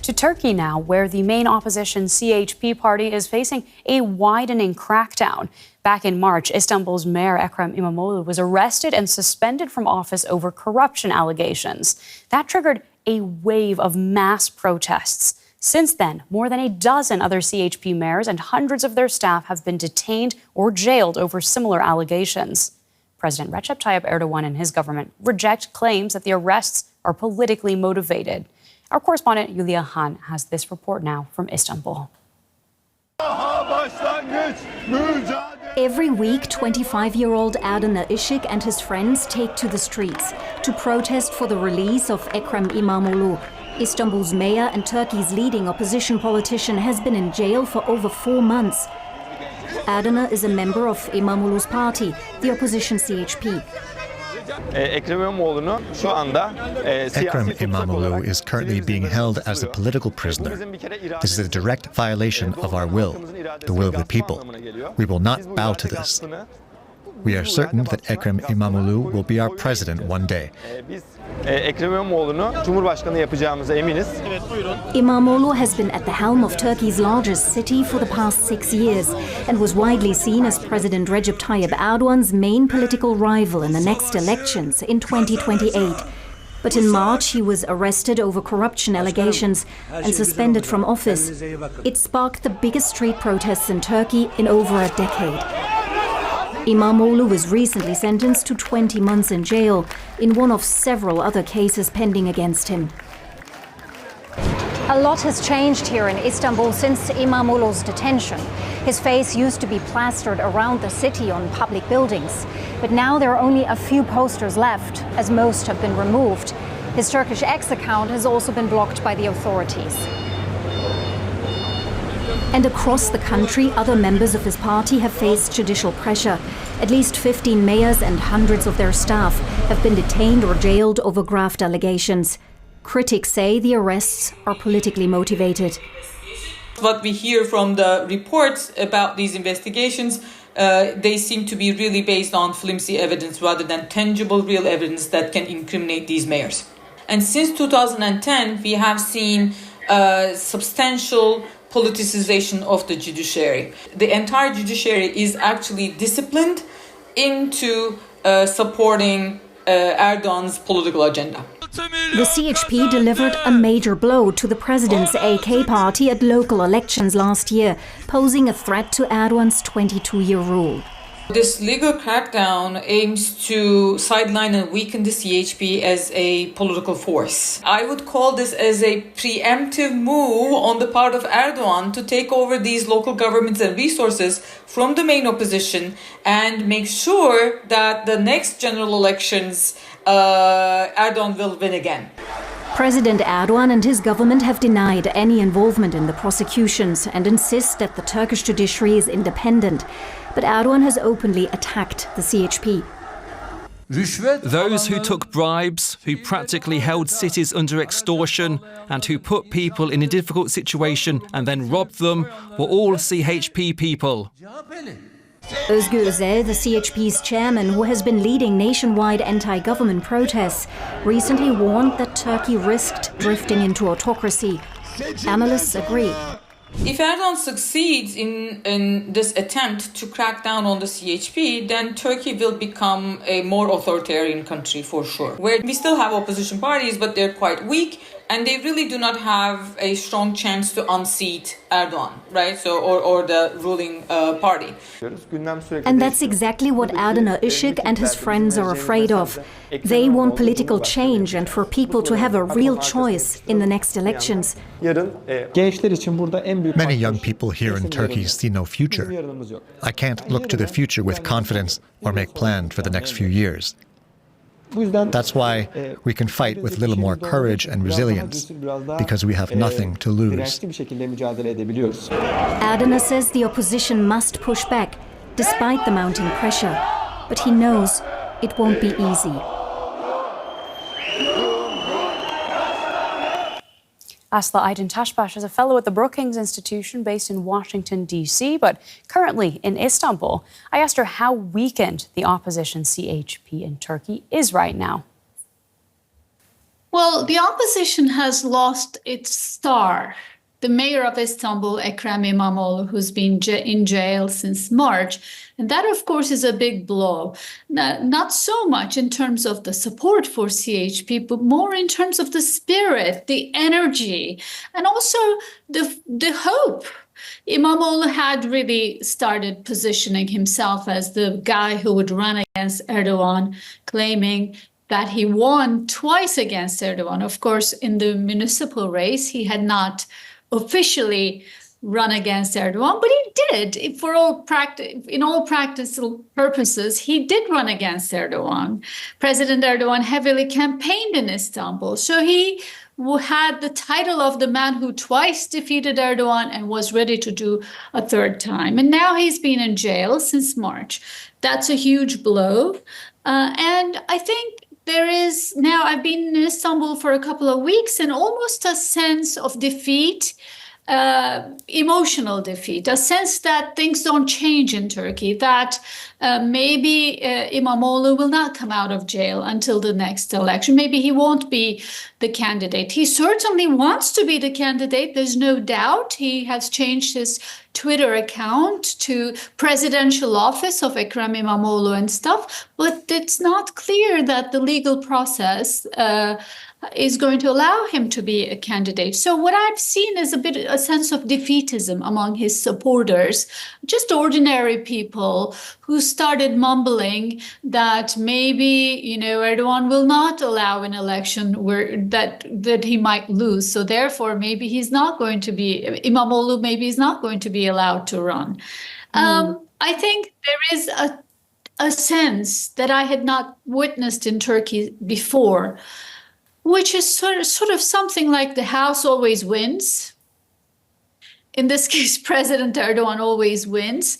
To Turkey now, where the main opposition CHP party is facing a widening crackdown. Back in March, Istanbul's mayor Ekrem Imamoglu was arrested and suspended from office over corruption allegations. That triggered a wave of mass protests. Since then, more than a dozen other CHP mayors and hundreds of their staff have been detained or jailed over similar allegations. President Recep Tayyip Erdogan and his government reject claims that the arrests are politically motivated. Our correspondent Julia Hahn has this report now from Istanbul. Every week, 25-year-old Aydintasbas and his friends take to the streets to protest for the release of Ekrem Imamoglu. Istanbul's mayor and Turkey's leading opposition politician has been in jail for over 4 months. Aydintasbas is a member of Imamoglu's party, the opposition CHP. Ekrem Imamoglu is currently being held as a political prisoner. This is a direct violation of our will, the will of the people. We will not bow to this. We are certain that Ekrem Imamoglu will be our president one day. Imamoglu has been at the helm of Turkey's largest city for the past 6 years and was widely seen as President Recep Tayyip Erdogan's main political rival in the next elections in 2028. But in March, he was arrested over corruption allegations and suspended from office. It sparked the biggest street protests in Turkey in over a decade. Imamoglu was recently sentenced to 20 months in jail in one of several other cases pending against him. A lot has changed here in Istanbul since Imamoglu's detention. His face used to be plastered around the city on public buildings. But now there are only a few posters left, as most have been removed. His Turkish X account has also been blocked by the authorities. And across the country, other members of his party have faced judicial pressure. At least 15 mayors and hundreds of their staff have been detained or jailed over graft allegations. Critics say the arrests are politically motivated. What we hear from the reports about these investigations, they seem to be really based on flimsy evidence rather than tangible, real evidence that can incriminate these mayors. And since 2010, we have seen substantial politicization of the judiciary. The entire judiciary is actually disciplined into supporting Erdogan's political agenda. The CHP delivered a major blow to the president's AK party at local elections last year, posing a threat to Erdogan's 22-year rule. This legal crackdown aims to sideline and weaken the CHP as a political force. I would call this as a pre-emptive move on the part of Erdogan to take over these local governments and resources from the main opposition and make sure that the next general elections, Erdogan will win again. President Erdogan and his government have denied any involvement in the prosecutions and insist that the Turkish judiciary is independent. But Erdogan has openly attacked the CHP. Those who took bribes, who practically held cities under extortion, and who put people in a difficult situation and then robbed them were all CHP people. Özgür Özel, the CHP's chairman, who has been leading nationwide anti-government protests, recently warned that Turkey risked drifting into autocracy. Analysts agree. If Erdogan succeeds in this attempt to crack down on the CHP, then Turkey will become a more authoritarian country for sure. Where we still have opposition parties, but they're quite weak, and they really do not have a strong chance to unseat Erdogan, right? So, or the ruling party. And that's exactly what Aydintasbas and his friends are afraid of. They want political change and for people to have a real choice in the next elections. Many young people here in Turkey see no future. I can't look to the future with confidence or make plans for the next few years. That's why we can fight with a little more courage and resilience, because we have nothing to lose. Aydintasbas says the opposition must push back, despite the mounting pressure. But he knows it won't be easy. Asli Aydintasbas is a fellow at the Brookings Institution based in Washington, D.C., but currently in Istanbul. I asked her how weakened the opposition CHP in Turkey is right now. Well, the opposition has lost its star. The mayor of Istanbul, Ekrem Imamoglu, who's been in jail since March. And that, of course, is a big blow. Not so much in terms of the support for CHP, but more in terms of the spirit, the energy, and also the hope. Imamoglu had really started positioning himself as the guy who would run against Erdogan, claiming that he won twice against Erdogan. Of course, in the municipal race, he had not officially run against Erdogan, but he did. In all practical purposes, he did run against Erdogan. President Erdogan heavily campaigned in Istanbul, so he had the title of the man who twice defeated Erdogan and was ready to do a third time. And now he's been in jail since March. That's a huge blow. And I think there is now, I've been in Istanbul for a couple of weeks, and almost a sense of defeat, emotional defeat, a sense that things don't change in Turkey, that maybe Imamoglu will not come out of jail until the next election. Maybe he won't be the candidate. He certainly wants to be the candidate. There's no doubt. He has changed his Twitter account to presidential office of Ekrem Imamoglu and stuff, but it's not clear that the legal process is going to allow him to be a candidate. So what I've seen is a sense of defeatism among his supporters, just ordinary people who started mumbling that maybe, Erdogan will not allow an election that he might lose. So therefore, maybe he's not going to be, Imamoglu maybe is not going to be allowed to run. I think there is a sense that I had not witnessed in Turkey before, which is sort of something like the House always wins. In this case, President Erdogan always wins.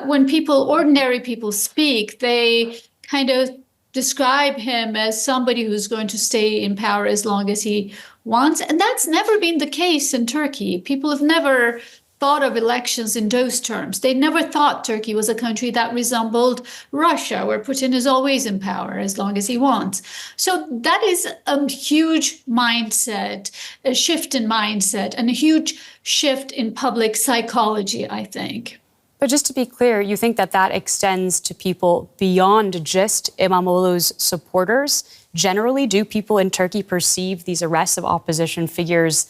When ordinary people speak, they kind of describe him as somebody who's going to stay in power as long as he wants. And that's never been the case in Turkey. People have never thought of elections in those terms. They never thought Turkey was a country that resembled Russia, where Putin is always in power as long as he wants. So that is a huge mindset, a shift in mindset, and a huge shift in public psychology, I think. But just to be clear, you think that extends to people beyond just Imamoglu's supporters? Generally, do people in Turkey perceive these arrests of opposition figures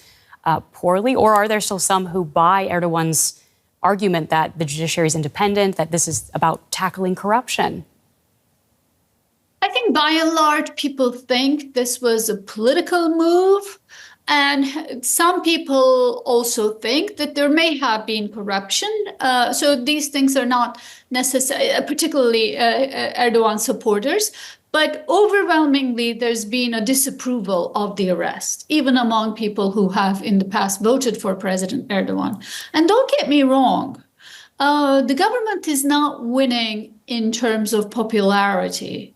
poorly, or are there still some who buy Erdogan's argument that the judiciary is independent, that this is about tackling corruption? I think by and large, people think this was a political move. And some people also think that there may have been corruption. So these things are not necessarily, particularly Erdogan supporters. But overwhelmingly, there's been a disapproval of the arrest, even among people who have in the past voted for President Erdogan. And don't get me wrong, the government is not winning in terms of popularity.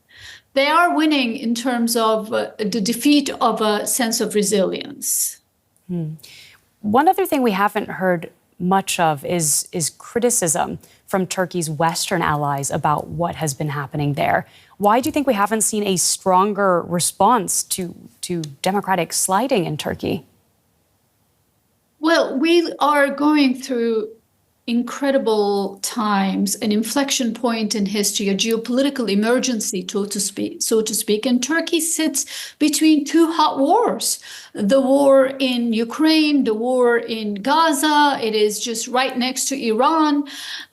They are winning in terms of the defeat of a sense of resilience. One other thing we haven't heard much of is criticism from Turkey's Western allies about what has been happening there. Why do you think we haven't seen a stronger response to democratic sliding in Turkey? Well, we are going through incredible times, an inflection point in history, a geopolitical emergency, so to speak. And Turkey sits between two hot wars, the war in Ukraine, the war in Gaza. It is just right next to Iran,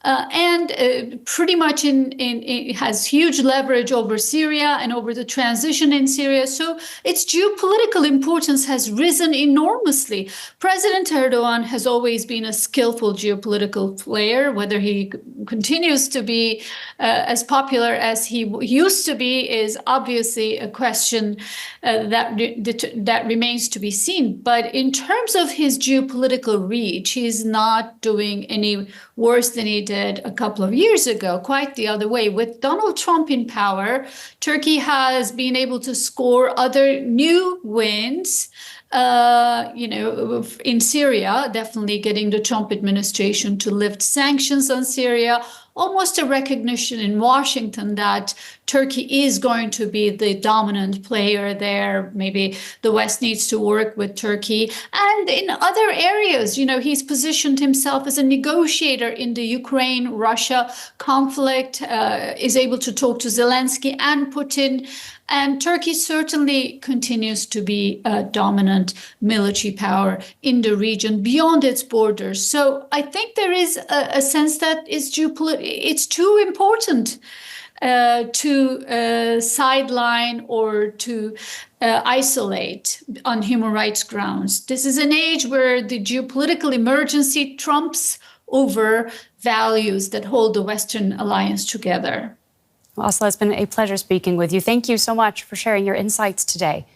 and pretty much it has huge leverage over Syria and over the transition in Syria. So its geopolitical importance has risen enormously. President Erdogan has always been a skillful geopolitical player. Whether he continues to be as popular as he used to be is obviously a question that remains to be seen. But in terms of his geopolitical reach, he's not doing any worse than he did a couple of years ago, quite the other way. With Donald Trump in power, Turkey has been able to score other new wins. In Syria, definitely getting the Trump administration to lift sanctions on Syria, almost a recognition in Washington that Turkey is going to be the dominant player there. Maybe the West needs to work with Turkey. And in other areas, he's positioned himself as a negotiator in the Ukraine-Russia conflict, is able to talk to Zelensky and Putin. And Turkey certainly continues to be a dominant military power in the region beyond its borders. So I think there is a sense that it's too important to sideline or to isolate on human rights grounds. This is an age where the geopolitical emergency trumps over values that hold the Western alliance together. Well, Asli, it's been a pleasure speaking with you. Thank you so much for sharing your insights today.